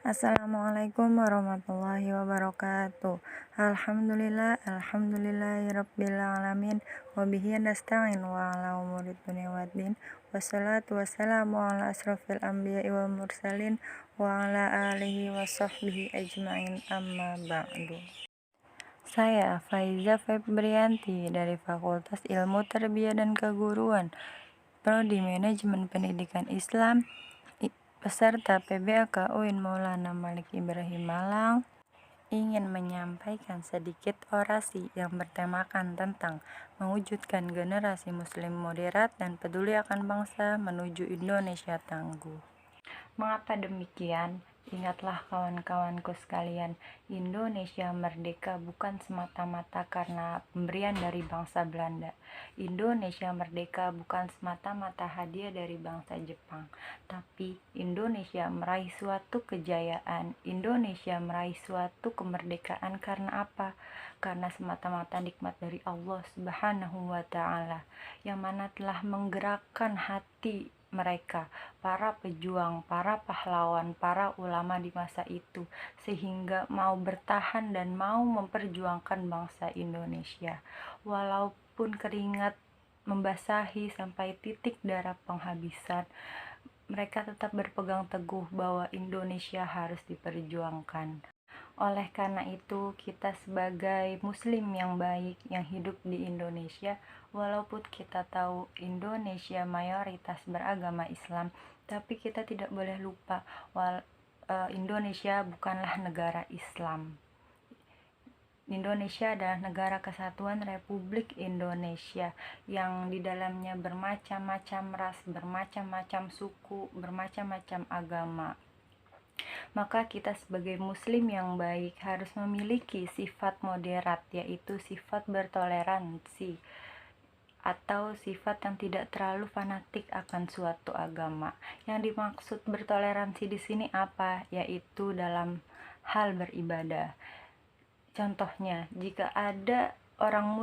Assalamualaikum warahmatullahi wabarakatuh. Alhamdulillahirabbil alamin wa bihi nasta'in wa ala umuri dunya waddin. Wassalatu wassalamu ala asrofil anbiya'i wal mursalin wa ala alihi wa sahbihi ajmain, amma ba'du. Saya Faiza Febrianti dari Fakultas Ilmu Tarbiyah dan Keguruan, Prodi Manajemen Pendidikan Islam, peserta PBAK UIN Maulana Malik Ibrahim Malang, ingin menyampaikan sedikit orasi yang bertemakan tentang mewujudkan generasi muslim moderat dan peduli akan bangsa menuju Indonesia tangguh. Mengapa demikian? Ingatlah kawan-kawanku sekalian, Indonesia merdeka bukan semata-mata karena pemberian dari bangsa Belanda. Indonesia merdeka bukan semata-mata hadiah dari bangsa Jepang. Tapi Indonesia meraih suatu kejayaan, Indonesia meraih suatu kemerdekaan karena apa? Karena semata-mata nikmat dari Allah Subhanahu wa Ta'ala, yang mana telah menggerakkan hati mereka, para pejuang, para pahlawan, para ulama di masa itu, sehingga mau bertahan dan mau memperjuangkan bangsa Indonesia. Walaupun keringat membasahi sampai titik darah penghabisan, mereka tetap berpegang teguh bahwa Indonesia harus diperjuangkan. Oleh karena itu, kita sebagai muslim yang baik yang hidup di Indonesia, walaupun kita tahu Indonesia mayoritas beragama Islam, tapi kita tidak boleh lupa Indonesia bukanlah negara Islam. Indonesia adalah negara kesatuan Republik Indonesia yang di dalamnya bermacam-macam ras, bermacam-macam suku, bermacam-macam agama. Maka kita sebagai muslim yang baik harus memiliki sifat moderat, yaitu sifat bertoleransi atau sifat yang tidak terlalu fanatik akan suatu agama. Yang dimaksud bertoleransi di sini apa? Yaitu dalam hal beribadah. Contohnya, jika ada orang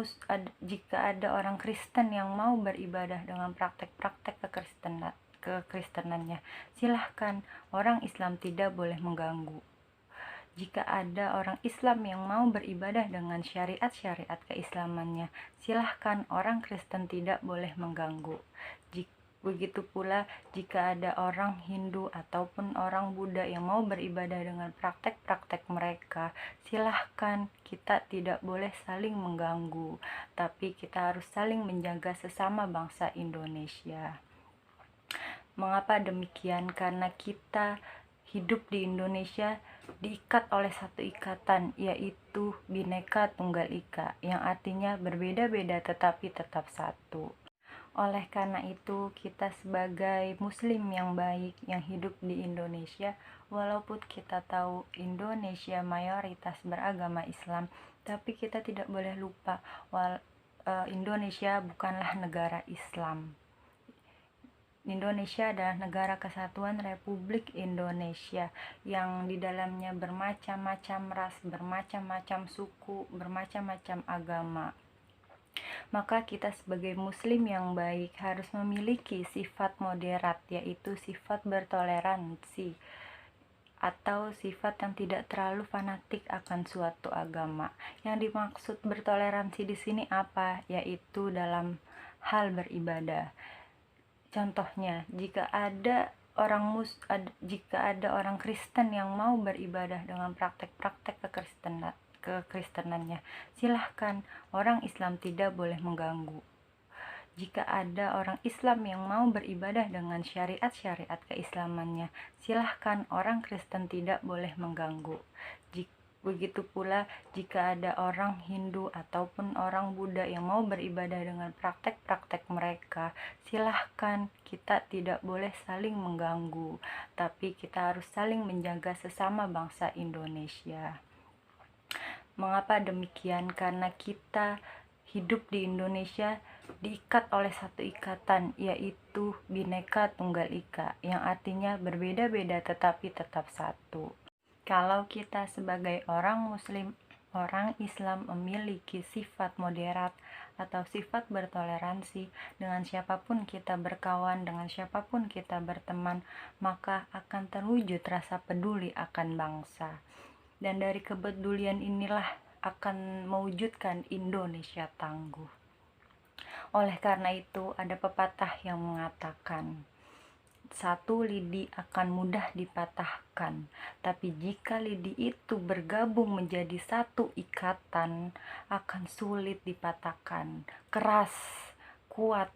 Kristen yang mau beribadah dengan praktek-praktek kekristenannya, silahkan. Orang Islam tidak boleh mengganggu. Jika ada orang Islam yang mau beribadah dengan syariat-syariat keislamannya, silahkan. Orang Kristen tidak boleh mengganggu. Begitu pula jika ada orang Hindu ataupun orang Buddha yang mau beribadah dengan praktek-praktek mereka, silahkan. Kita tidak boleh saling mengganggu, tapi kita harus saling menjaga sesama bangsa Indonesia. Mengapa demikian? Karena kita hidup di Indonesia diikat oleh satu ikatan, yaitu Bhinneka Tunggal Ika, yang artinya berbeda-beda tetapi tetap satu. Oleh karena itu, kita sebagai muslim yang baik yang hidup di Indonesia, walaupun kita tahu Indonesia mayoritas beragama Islam, tapi kita tidak boleh lupa Indonesia bukanlah negara Islam. Indonesia adalah negara kesatuan Republik Indonesia yang di dalamnya bermacam-macam ras, bermacam-macam suku, bermacam-macam agama. Maka kita sebagai muslim yang baik harus memiliki sifat moderat, yaitu sifat bertoleransi atau sifat yang tidak terlalu fanatik akan suatu agama. Yang dimaksud bertoleransi di sini apa? Yaitu dalam hal beribadah. Contohnya, jika ada orang Kristen yang mau beribadah dengan praktek-praktek kekristenannya, silahkan. Orang Islam tidak boleh mengganggu. Jika ada orang Islam yang mau beribadah dengan syariat-syariat keislamannya, silahkan. Orang Kristen tidak boleh mengganggu. Begitu pula jika ada orang Hindu ataupun orang Buddha yang mau beribadah dengan praktek-praktek mereka, silahkan. Kita tidak boleh saling mengganggu, tapi kita harus saling menjaga sesama bangsa Indonesia. Mengapa demikian? Karena kita hidup di Indonesia diikat oleh satu ikatan, yaitu Bhinneka Tunggal Ika, yang artinya berbeda-beda tetapi tetap satu. Kalau kita sebagai orang muslim, orang Islam memiliki sifat moderat atau sifat bertoleransi. Dengan siapapun kita berkawan, dengan siapapun kita berteman, maka akan terwujud rasa peduli akan bangsa. Dan dari kepedulian inilah akan mewujudkan Indonesia tangguh. Oleh karena itu, ada pepatah yang mengatakan, satu lidi akan mudah dipatahkan, tapi jika lidi itu bergabung menjadi satu ikatan, akan sulit dipatahkan. Keras, kuat.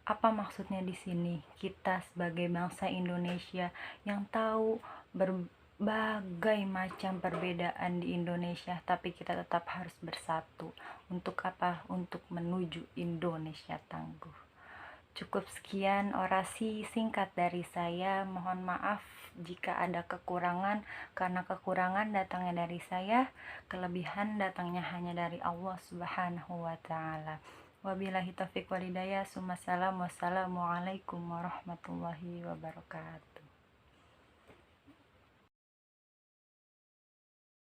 Apa maksudnya di sini? Kita sebagai bangsa Indonesia yang tahu berbagai macam perbedaan di Indonesia, tapi kita tetap harus bersatu. Untuk apa? Untuk menuju Indonesia tangguh. Cukup sekian orasi singkat dari saya. Mohon maaf jika ada kekurangan, karena kekurangan datangnya dari saya, kelebihan datangnya hanya dari Allah Subhanahu wa Ta'ala. Wabillahi taufiq walhidayah. Wassalamualaikum warahmatullahi wabarakatuh.